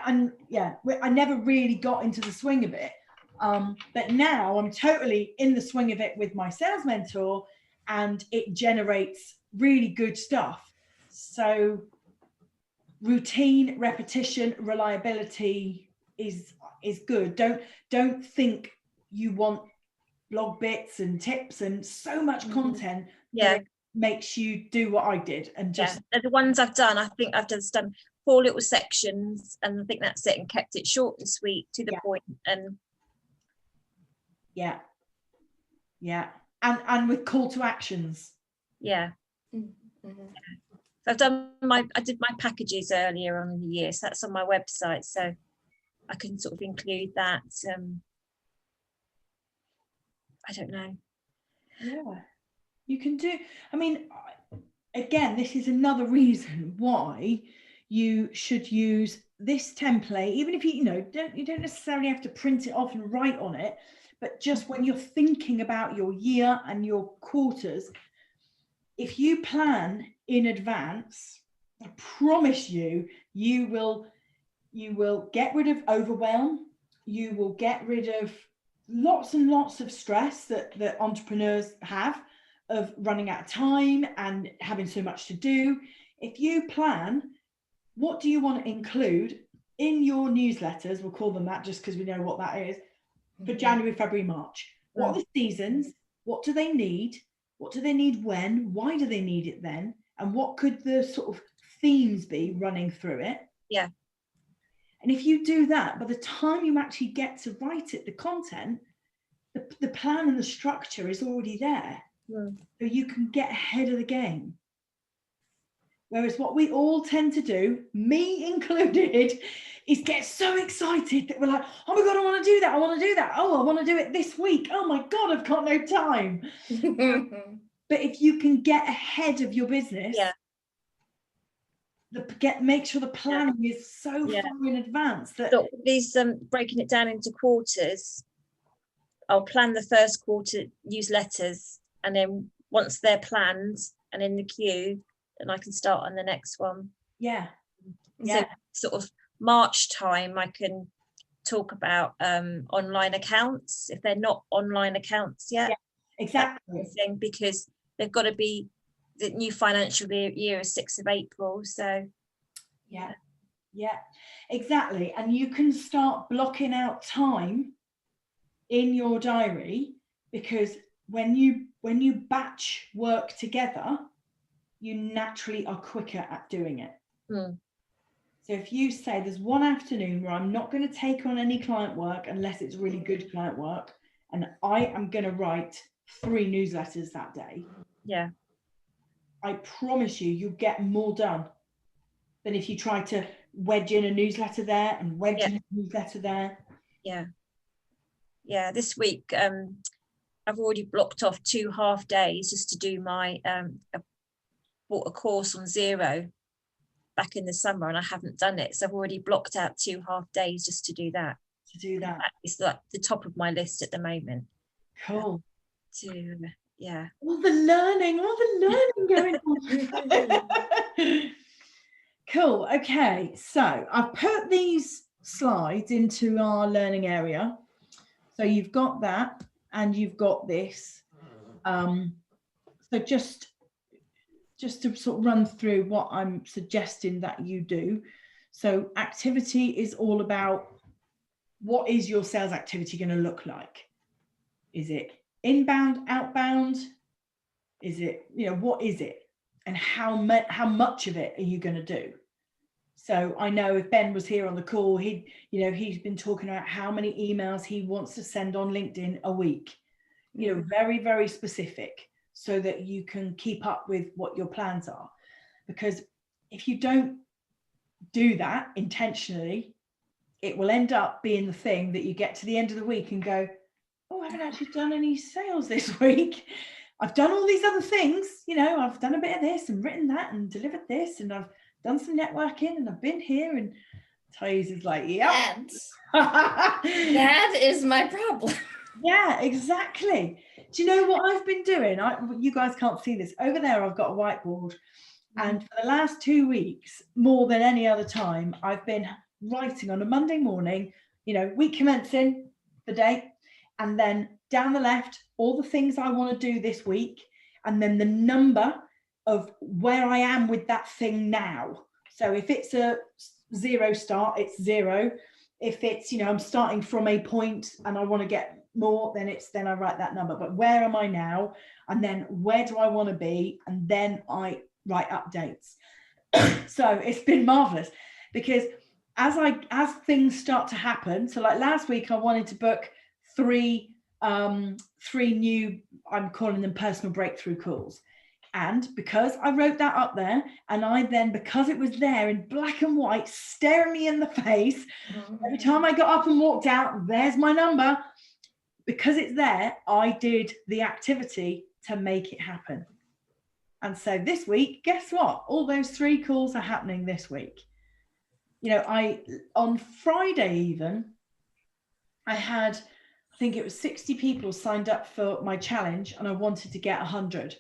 I never really got into the swing of it. But now I'm totally in the swing of it with my sales mentor, and it generates really good stuff. So routine, repetition, reliability is good. Don't think you want blog bits and tips and so much content that it makes you do what I did and just the ones I've done. I think I've just done 4 little sections, and I think that's it, and kept it short and sweet, to the point. And and with call to actions. So I did my packages earlier on in the year, so that's on my website, so I can sort of include that. I don't know. You can do, again, this is another reason why you should use this template, even if you don't necessarily have to print it off and write on it, but just when you're thinking about your year and your quarters, if you plan in advance, I promise you will get rid of overwhelm. You will get rid of lots and lots of stress that entrepreneurs have, of running out of time and having so much to do. If you plan, what do you want to include in your newsletters? We'll call them that just because we know what that is. For January, February, March. What are the seasons? what do they need? What do they need when? Why do they need it then? And what could the sort of themes be running through it? Yeah. And if you do that, by the time you actually get to write it, the content, the plan and the structure is already there. Mm. So you can get ahead of the game. Whereas what we all tend to do, me included, is get so excited that we're like, oh my God, I want to do that. I want to do that. Oh, I want to do it this week. Oh my God, I've got no time. But if you can get ahead of your business, Yeah. make sure the planning is so Yeah. far in advance that So these breaking it down into quarters, I'll plan the first quarter newsletters, and then once they're planned and in the queue, then I can start on the next one. yeah. So sort of March time, I can talk about online accounts if they're not online accounts yet. Yeah, exactly. Thing, because they've got to be, the new financial year is 6th of April. So yeah, exactly. And you can start blocking out time in your diary, because when you batch work together, you naturally are quicker at doing it. Mm. So if you say there's one afternoon where I'm not going to take on any client work unless it's really good client work, and I am going to write 3 newsletters that day, yeah, I promise you'll get more done than if you try to wedge in a newsletter there and wedge in a newsletter there. Yeah, this week I've already blocked off 2 half days just to do my I bought a course on Zero back in the summer, and I haven't done it, so I've already blocked out 2 half days just to do that. It's like the top of my list at the moment. Cool. All the learning going on. Cool. Okay, so I've put these slides into our learning area. So you've got that and you've got this. So just to sort of run through what I'm suggesting that you do. So activity is all about, what is your sales activity going to look like? Is it inbound, outbound? Is it, what is it? And how much of it are you going to do? So I know if Ben was here on the call, he's been talking about how many emails he wants to send on LinkedIn a week. Very, very specific, so that you can keep up with what your plans are. Because if you don't do that intentionally, it will end up being the thing that you get to the end of the week and go, oh, I haven't actually done any sales this week. I've done all these other things, I've done a bit of this and written that and delivered this, and I've done some networking and I've been here. And Thais is like, yeah, that is my problem. Yeah, exactly. Do you know what I've been doing? You guys can't see this. Over there, I've got a whiteboard. And for the last 2 weeks, more than any other time, I've been writing on a Monday morning, week commencing the date, and then down the left, all the things I want to do this week, and then the number of where I am with that thing now. So if it's a 0 start, it's 0. If it's, I'm starting from a point and I want to get more, then I write that number. But where am I now? And then where do I want to be? And then I write updates. So it's been marvelous, because as things start to happen, so like last week I wanted to book 3 new, I'm calling them personal breakthrough calls. And because I wrote that up there, and I then, because it was there in black and white staring me in the face, every time I got up and walked out, there's my number. Because it's there, I did the activity to make it happen. And so this week, guess what? All those 3 calls are happening this week. On Friday even, I had, I think it was 60 people signed up for my challenge, and I wanted to get 100.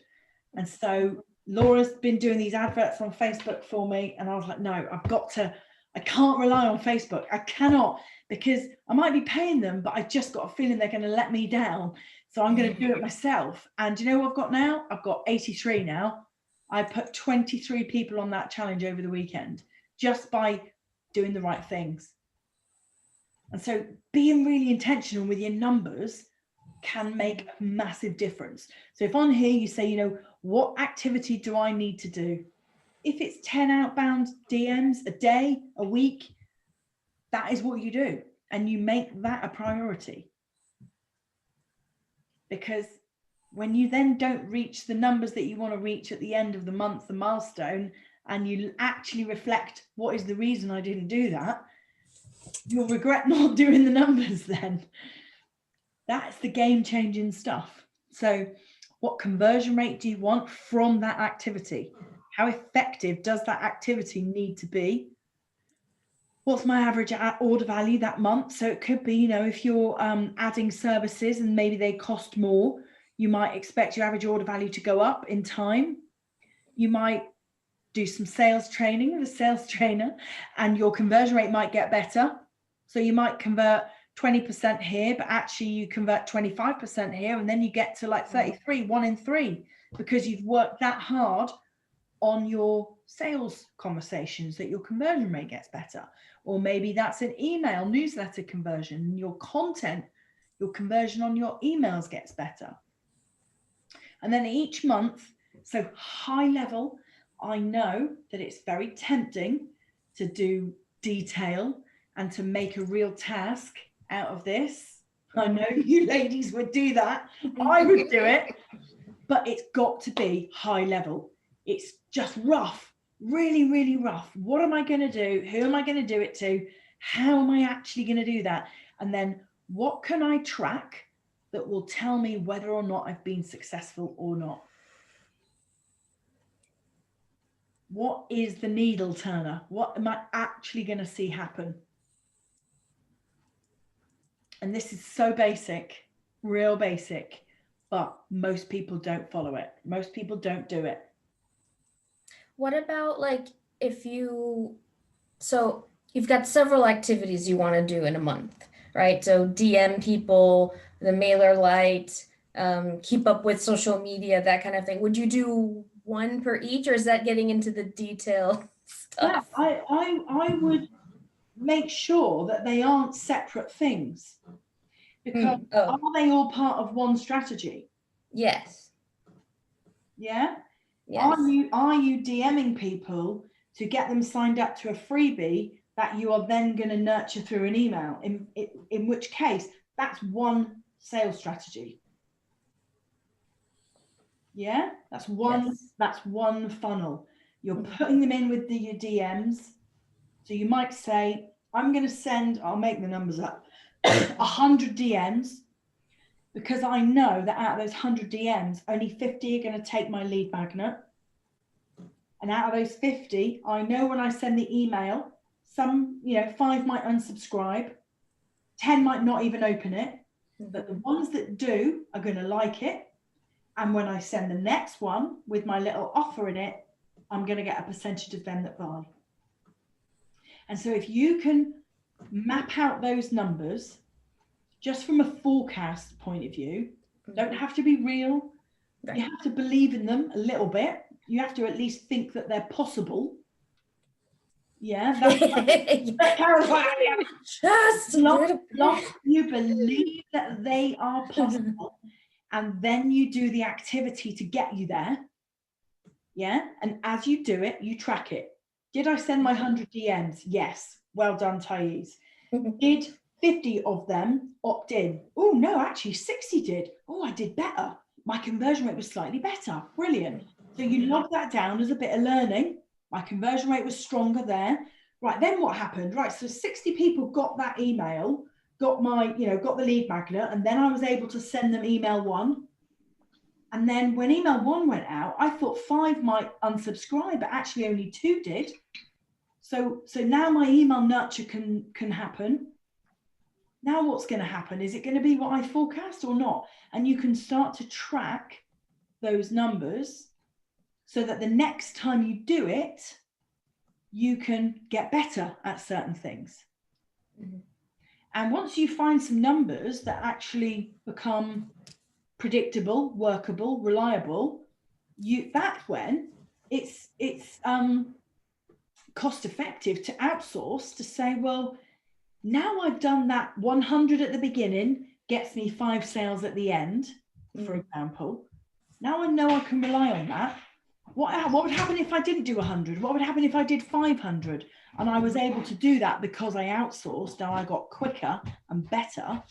And so Laura's been doing these adverts on Facebook for me. And I was like, no, I can't rely on Facebook. I cannot, because I might be paying them, but I just got a feeling they're going to let me down. So I'm going to do it myself. And you know what I've got now? I've got 83 now. I put 23 people on that challenge over the weekend, just by doing the right things. And so being really intentional with your numbers can make a massive difference. So if on here you say, you know, what activity do I need to do? If it's 10 outbound DMs a day, a week, that is what you do. And you make that a priority. Because when you then don't reach the numbers that you want to reach at the end of the month, the milestone, and you actually reflect, what is the reason I didn't do that? You'll regret not doing the numbers then. That's the game-changing stuff. So what conversion rate do you want from that activity? How effective does that activity need to be? What's my average order value that month? So it could be, you know, if you're adding services and maybe they cost more, you might expect your average order value to go up in time. You might do some sales training with a sales trainer and your conversion rate might get better. So you might convert 20% here, but actually you convert 25% here, and then you get to like 33, 1 in 3, because you've worked that hard on your sales conversations that your conversion rate gets better. Or maybe that's an email newsletter conversion, your content, your conversion on your emails gets better. And then each month, so high level, I know that it's very tempting to do detail and to make a real task out of this. I know you ladies would do that. I would do it, but it's got to be high level. It's just rough, really, really rough. What am I going to do? Who am I going to do it to? How am I actually going to do that? And then what can I track that will tell me whether or not I've been successful or not? What is the needle turner? What am I actually going to see happen? And this is so basic, real basic, but most people don't follow it. Most people don't do it. What about like if so you've got several activities you want to do in a month, right? So DM people, the mailer light, keep up with social media, that kind of thing. Would you do one per each, or is that getting into the detail stuff? Yeah, I would make sure that they aren't separate things, because are they all part of one strategy? Yes. Yeah. Yes. Are you DMing people to get them signed up to a freebie that you are then going to nurture through an email? In which case, that's one sales strategy. Yeah, that's one. Yes. That's one funnel. You're putting them in with your DMs. So you might say, I'm going to send, I'll make the numbers up, 100 DMs, because I know that out of those 100 DMs, only 50 are going to take my lead magnet. And out of those 50, I know when I send the email, some, 5 might unsubscribe, 10 might not even open it, but the ones that do are going to like it. And when I send the next one with my little offer in it, I'm going to get a percentage of them that buy. And so if you can map out those numbers, just from a forecast point of view, don't have to be real. Right. You have to believe in them a little bit. You have to at least think that they're possible. Yeah, that's just you believe that they are possible, and then you do the activity to get you there. Yeah, and as you do it, you track it. Did I send my 100 DMs? Yes. Well done, Thais. Did 50 of them opt in? Oh, no, actually 60 did. Oh, I did better. My conversion rate was slightly better. Brilliant. So you log that down as a bit of learning. My conversion rate was stronger there. Right, then what happened? Right, so 60 people got that email, got got the lead magnet, and then I was able to send them email 1. And then when email 1 went out, I thought 5 might unsubscribe, but actually only 2 did. So now my email nurture can happen. Now what's going to happen? Is it going to be what I forecast or not? And you can start to track those numbers so that the next time you do it, you can get better at certain things. Mm-hmm. And once you find some numbers that actually become predictable, workable, reliable, that's when it's cost effective to outsource, to say, well, now I've done that 100 at the beginning, gets me 5 sales at the end, for example. Now I know I can rely on that. What would happen if I didn't do 100? What would happen if I did 500? And I was able to do that because I outsourced and I got quicker and better.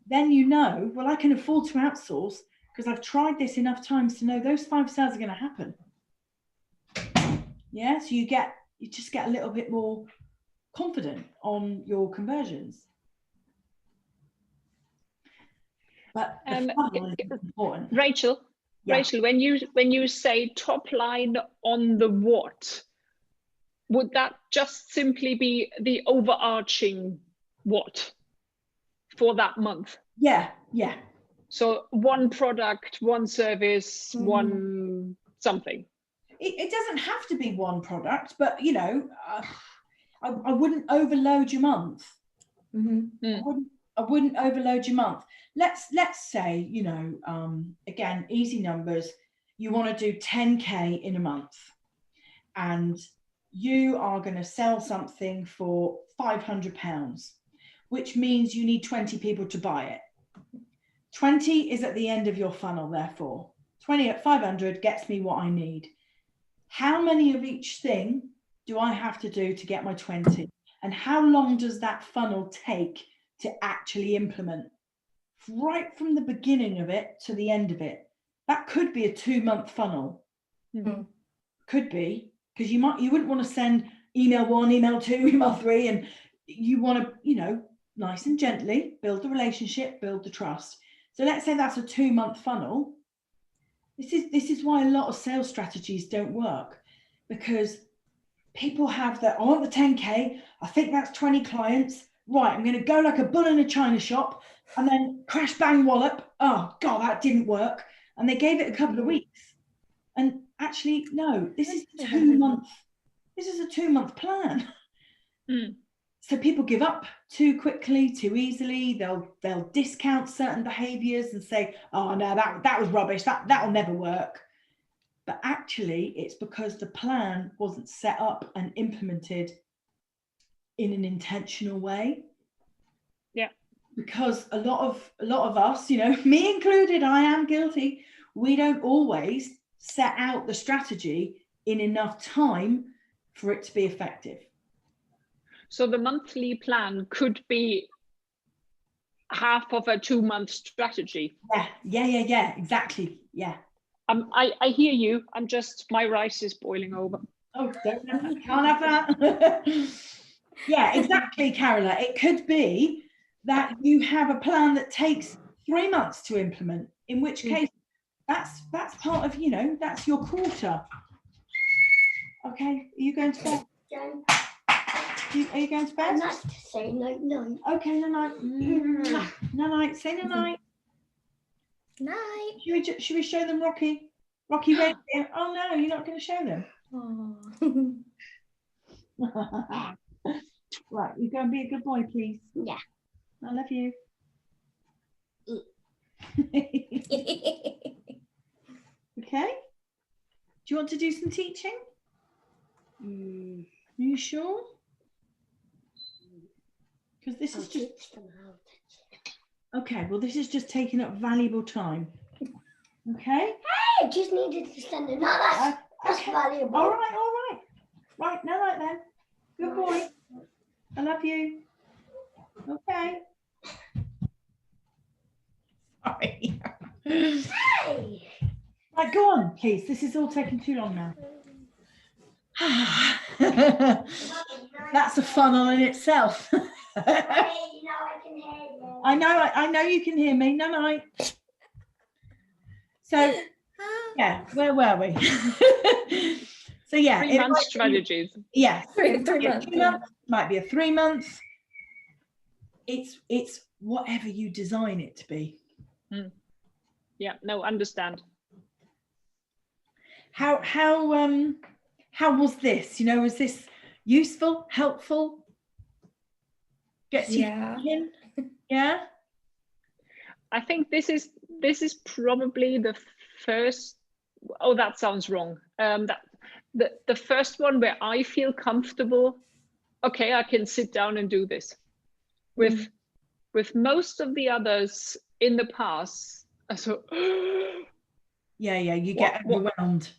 Then you know, well, I can afford to outsource because I've tried this enough times to know those 5 sales are going to happen. Yeah, so you just get a little bit more confident on your conversions. But the funnel is important. Rachel, when you say top line on the what, would that just simply be the overarching what for that month? Yeah. So one product, one service, one something. It doesn't have to be one product, but you know, I wouldn't overload your month. I wouldn't overload your month. Let's say, you know, again, easy numbers. You want to do 10K in a month, and you are going to sell something for £500, which means you need 20 people to buy it. 20 is at the end of your funnel, therefore 20 at 500 gets me what I need. How many of each thing do I have to do to get my 20? And how long does that funnel take to actually implement? Right from the beginning of it to the end of it. That could be a 2-month funnel. Could be, because you wouldn't want to send email 1, email 2, email 3, and you want to, you know, nice and gently build the relationship, build the trust. So let's say that's a 2-month funnel. This is why a lot of sales strategies don't work, because people have that, I want the 10K, I think that's 20 clients, right, I'm going to go like a bull in a china shop, and then crash bang wallop, oh God, that didn't work. And they gave it a couple of weeks. And actually, no, this is a 2-month plan. So people give up too quickly, too easily. They'll discount certain behaviors and say, oh no, that was rubbish, that'll never work. But actually it's because the plan wasn't set up and implemented in an intentional way. Yeah. Because a lot of us, you know, me included, I am guilty, we don't always set out the strategy in enough time for it to be effective. So the monthly plan could be half of a 2-month strategy. Yeah, exactly. Yeah. I hear you. My rice is boiling over. Oh, can't have that. Yeah, exactly, Carola. It could be that you have a plan that takes 3 months to implement, in which case that's part of, you know, that's your quarter. Okay, are you going to bed? Are you going to bed? Night to say night. Okay, night. Night. Say night. Night. Should we show them Rocky Reindeer? Oh no, you're not going to show them. Right, you go and be a good boy, please. Yeah. I love you. Okay. Do you want to do some teaching? Are you sure? Because this is just... Okay, well, this is just taking up valuable time. Okay? Hey, just needed to send another. That's valuable. All right. Right, night then. Good boy. I love you. Okay. Sorry. Hey. Right, go on, please. This is all taking too long now. That's a funnel in itself. I know you can hear me. No. So, yeah, where were we? So, yeah. 3-month strategies. Yeah. 3 months. Might be a 3 months. It's whatever you design it to be. Yeah, no, understand. How was this? You know, was this useful, helpful? Gets you thinking? Yeah. I think this is probably the first. Oh, that sounds wrong. That the first one where I feel comfortable. Okay, I can sit down and do this with with most of the others in the past, so yeah, you get overwhelmed.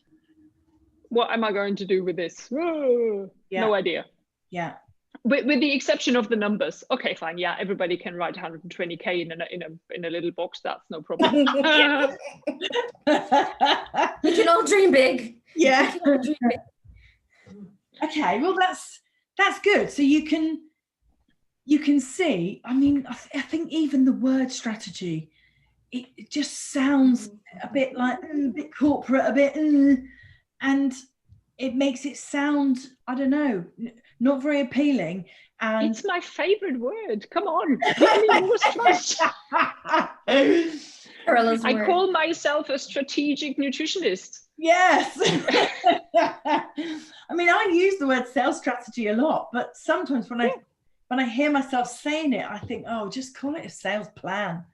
What am I going to do with this? Yeah. No idea. Yeah. With the exception of the numbers. Okay, fine. Yeah, everybody can write 120K in a little box. That's no problem. We can all dream big. Yeah. We can all dream big. Okay, well that's good. So you can see, I mean, I think even the word strategy, it just sounds a bit like a bit corporate, a bit and it makes it sound, I don't know, not very appealing. And it's my favorite word. Come on, give me more strategy. I call myself a strategic nutritionist. Yes. I mean, I use the word sales strategy a lot, but sometimes when I hear myself saying it, I think, oh, just call it a sales plan.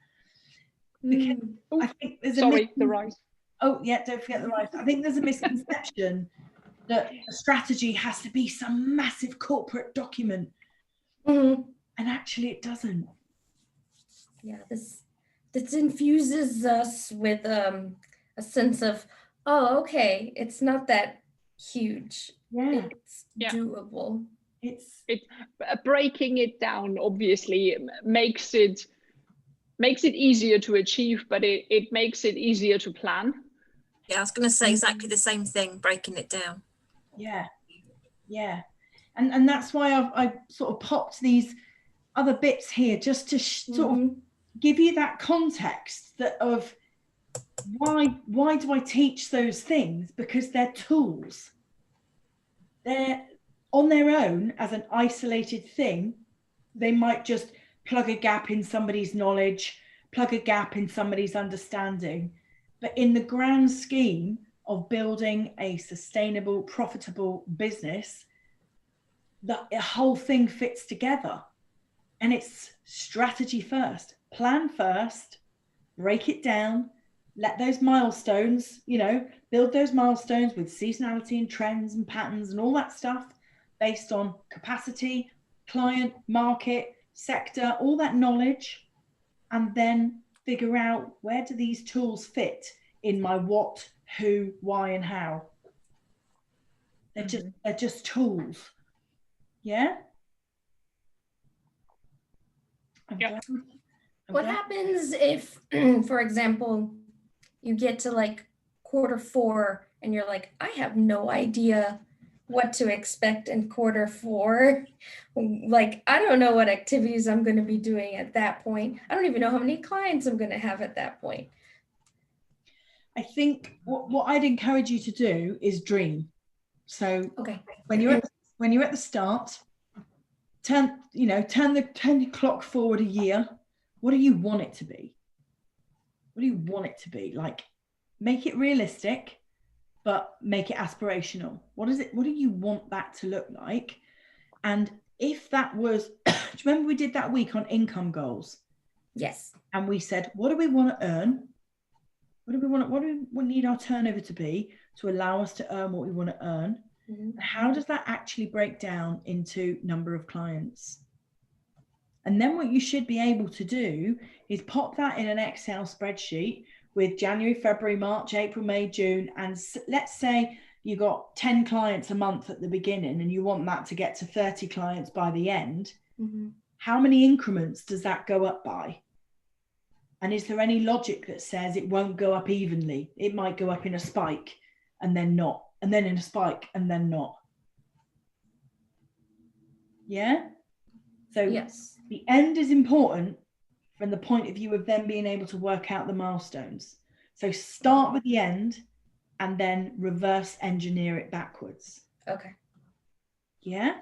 Because I think there's the rice. Oh yeah, don't forget the rice. I think there's a misconception that a strategy has to be some massive corporate document, and actually it doesn't. Yeah, this infuses us with a sense of, oh, okay, it's not that huge. Yeah, it's doable. It's breaking it down. Obviously, makes it easier to achieve, but it makes it easier to plan. Yeah, I was going to say exactly the same thing, breaking it down. Yeah. And that's why I sort of popped these other bits here just to sort of give you that context of why do I teach those things? Because they're tools. They're on their own as an isolated thing. They might just plug a gap in somebody's knowledge, plug a gap in somebody's understanding. But in the grand scheme of building a sustainable, profitable business, the whole thing fits together. And it's strategy first, plan first, break it down, let those milestones, build those milestones with seasonality and trends and patterns and all that stuff based on capacity, client, market, sector, all that knowledge, and then figure out where do these tools fit in my what, who, why, and how. They're just tools. Yeah. What happens if, for example, you get to like Q4 and you're like, I have no idea what to expect in Q4. Like, I don't know what activities I'm going to be doing at that point. I don't even know how many clients I'm going to have at that point. I think what I'd encourage you to do is dream. So when you're at the start, turn the clock forward a year. What do you want it to be? What do you want it to be? Like, make it realistic, but make it aspirational. What do you want that to look like? And if that was, do you remember we did that week on income goals? Yes. And we said, what do we want to earn? What do we need our turnover to be to allow us to earn what we want to earn? How does that actually break down into number of clients? And then what you should be able to do is pop that in an Excel spreadsheet with January, February, March, April, May, June. And let's say you got 10 clients a month at the beginning and you want that to get to 30 clients by the end. How many increments does that go up by? And is there any logic that says it won't go up evenly? It might go up in a spike and then not, and then in a spike and then not. Yeah? So yes, the end is important from the point of view of them being able to work out the milestones. So start with the end and then reverse engineer it backwards. Okay. Yeah?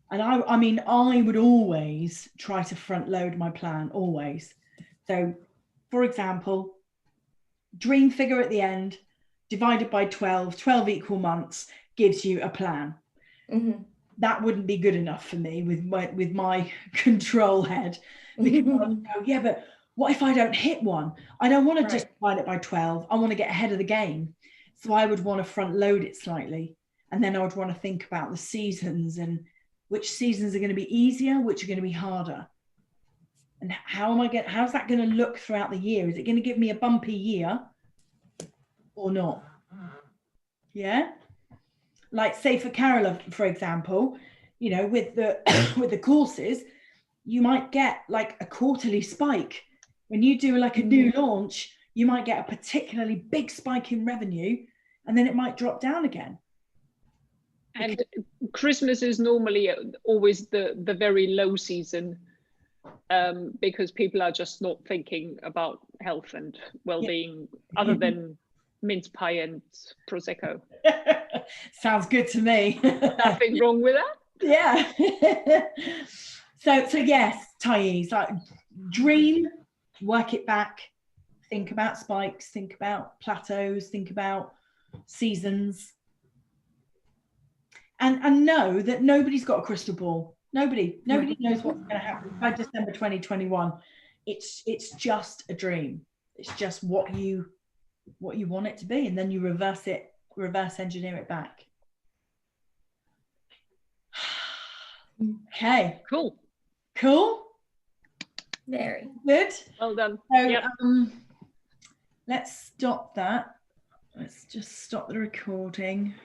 And I mean, I would always try to front load my plan, always. So, for example, dream figure at the end, divided by 12 equal months gives you a plan. That wouldn't be good enough for me with my control head. Because I would go, yeah, but what if I don't hit one? I don't want to just divide it by 12. I want to get ahead of the game. So I would want to front load it slightly. And then I would want to think about the seasons and which seasons are going to be easier, which are going to be harder. And how's that going to look throughout the year? Is it going to give me a bumpy year or not? Yeah. Like say for Carola, for example, you know, with the with the courses, you might get like a quarterly spike. When you do like a new launch, you might get a particularly big spike in revenue, and then it might drop down again. And Christmas is normally always the very low season, because people are just not thinking about health and well-being, other than mince pie and Prosecco. Sounds good to me. Nothing wrong with that. Yeah. So yes, Thais, like dream, work it back, think about spikes, think about plateaus, think about seasons, and know that nobody's got a crystal ball. Nobody knows what's going to happen by December 2021. It's just a dream. It's just what you want it to be, and then you reverse engineer it back. Okay. Cool. Very good. Well done. So yep. Let's stop that. Let's just stop the recording.